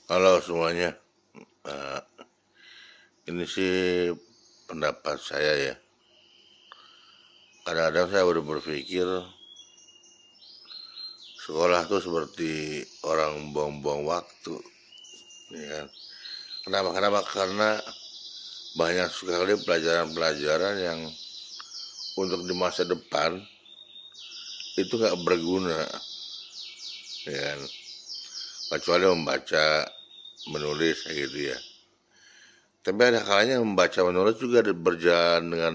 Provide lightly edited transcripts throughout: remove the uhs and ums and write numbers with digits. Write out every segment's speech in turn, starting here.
Halo semuanya. Eh, ini sih pendapat saya ya. Kadang-kadang saya udah berpikir sekolah tuh seperti orang buang-buang waktu, ya kan? Kenapa? Karena banyak sekali pelajaran-pelajaran yang untuk di masa depan itu nggak berguna, ya kan? Kecuali membaca, menulis kayak gitu ya. Tapi ada kalanya membaca menulis juga berjalan dengan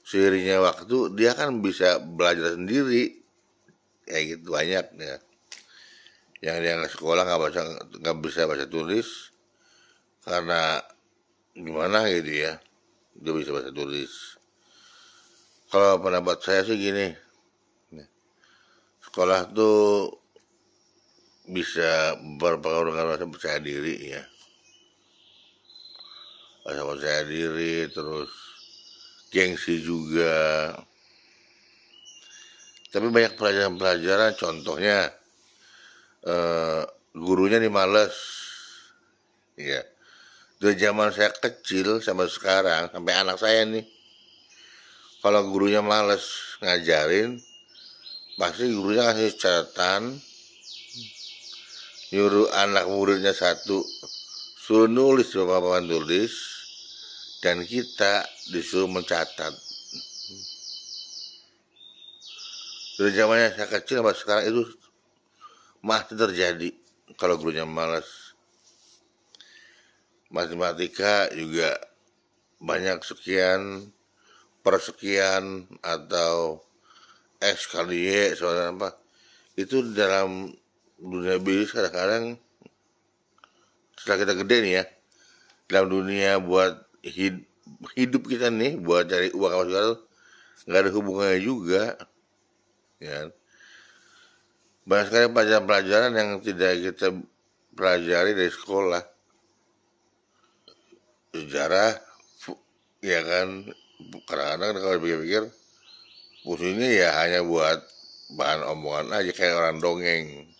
seiringnya waktu, dia kan bisa belajar sendiri kayak gitu banyak ya. Yang dia nggak sekolah nggak bisa baca tulis karena gimana gitu ya, dia bisa baca tulis. Kalau pendapat saya sih gini, sekolah tuh bisa berpengaruh dengan rasa percaya diri ya, rasa percaya diri, terus gengsi juga. Tapi banyak pelajaran-pelajaran, contohnya eh, gurunya nih males ya. Dari zaman saya kecil sampai sekarang, sampai anak saya nih, kalau gurunya males ngajarin, pasti gurunya kasih catatan, nyuruh anak muridnya satu, suruh nulis di papan tulis, dan kita disuruh mencatat. Dari zamannya saya kecil sampai sekarang itu masih terjadi. Kalau gurunya malas, matematika juga banyak sekian, persekian, atau X kali Y, soalnya apa, itu dalam dunia bisnis kadang-kadang setelah kita gede nih ya, dalam dunia buat hidup kita nih, buat cari uang apa segala, nggak ada hubungannya juga ya. Banyak sekali pelajaran-pelajaran yang tidak kita pelajari dari sekolah. Sejarah ya kan, kadang-kadang kalau dipikir-pikir fungsinya ya hanya buat bahan omongan aja, kayak orang dongeng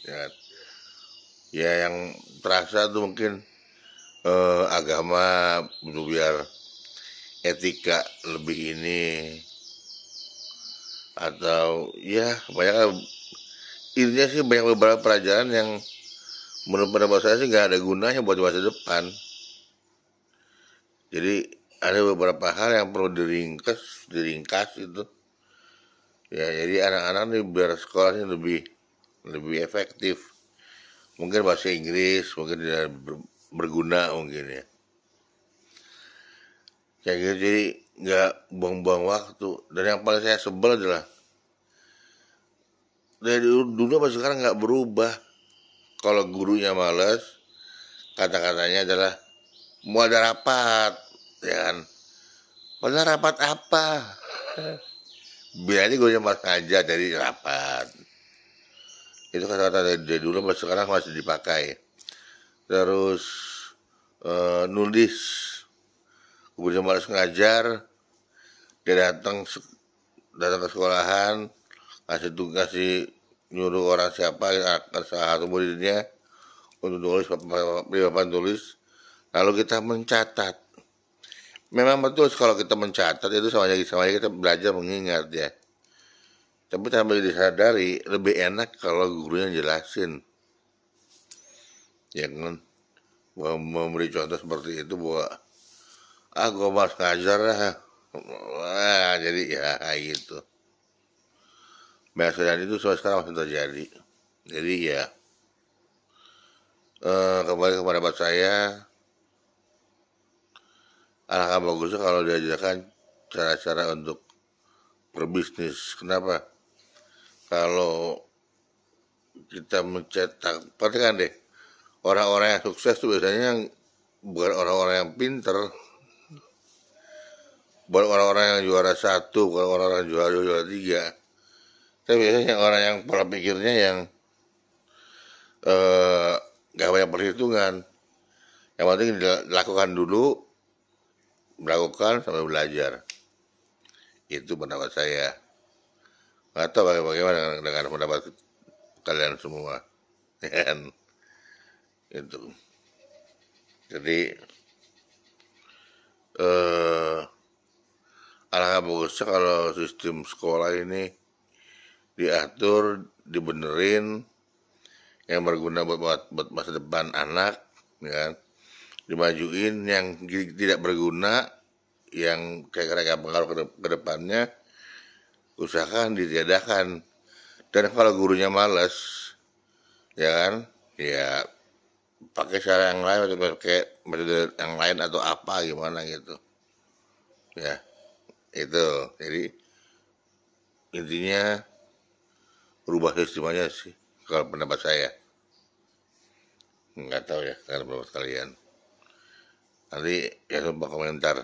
ya kan? Ya yang terasa tuh mungkin agama, untuk biar etika lebih ini, atau ya banyak, intinya sih banyak beberapa pelajaran yang menurut pendapat saya sih nggak ada gunanya buat masa depan. Jadi ada beberapa hal yang perlu diringkas itu ya. Jadi anak-anak nih biar sekolahnya lebih lebih efektif, mungkin bahasa Inggris mungkin tidak berguna mungkin ya, kayak gitu. Jadi nggak buang-buang waktu. Dan yang paling saya sebel adalah dari dulu sampai sekarang nggak berubah. Kalau gurunya malas, kata-katanya adalah mau ada rapat, ya kan? Padahal rapat apa? Biasanya gurunya malas ngajar dari rapat. Itu kata-kata dari dulu sampai sekarang masih dipakai. Terus nulis, gurunya malas ngajar, dia datang ke sekolahan, kasih tugas, nyuruh orang siapa, salah satu muridnya untuk nulis di papan tulis, lalu kita mencatat. Memang betul kalau kita mencatat itu sama aja kita belajar mengingat ya. Tapi tanpa disadari lebih enak kalau gurunya jelasin, ya kan? Memberi contoh seperti itu bahwa gue malas ngajar lah. Wah, jadi ya kayak gitu. Biasanya itu sampai sekarang masih terjadi. Jadi ya kembali kepada pendapat saya, alangkah bagusnya kalau diajarkan cara-cara untuk berbisnis. Kenapa? Kalau kita mencetak, perhatikan deh, orang-orang yang sukses tuh biasanya bukan orang-orang yang pinter, bukan orang-orang yang juara satu, bukan orang-orang yang juara tiga. Tapi biasanya orang yang pola pikirnya yang eh, gak banyak perhitungan. Yang penting dilakukan dulu, melakukan sampai belajar. Itu pendapat saya. Nggak tahu bagaimana dengan pendapat kalian semua. itu. Jadi alangkah bagusnya kalau sistem sekolah ini diatur, dibenerin, yang berguna buat masa depan anak, ya kan? Dimajuin, yang tidak berguna, yang kayak pengaruh ke depannya, usahakan ditiadakan. Dan kalau gurunya malas, ya kan, ya pakai cara yang lain, atau pakai metode yang lain atau apa gimana gitu, ya itu. Jadi intinya rubah sistemnya sih kalau pendapat saya. Nggak tahu ya kalau pendapat kalian, nanti ya lupa komentar.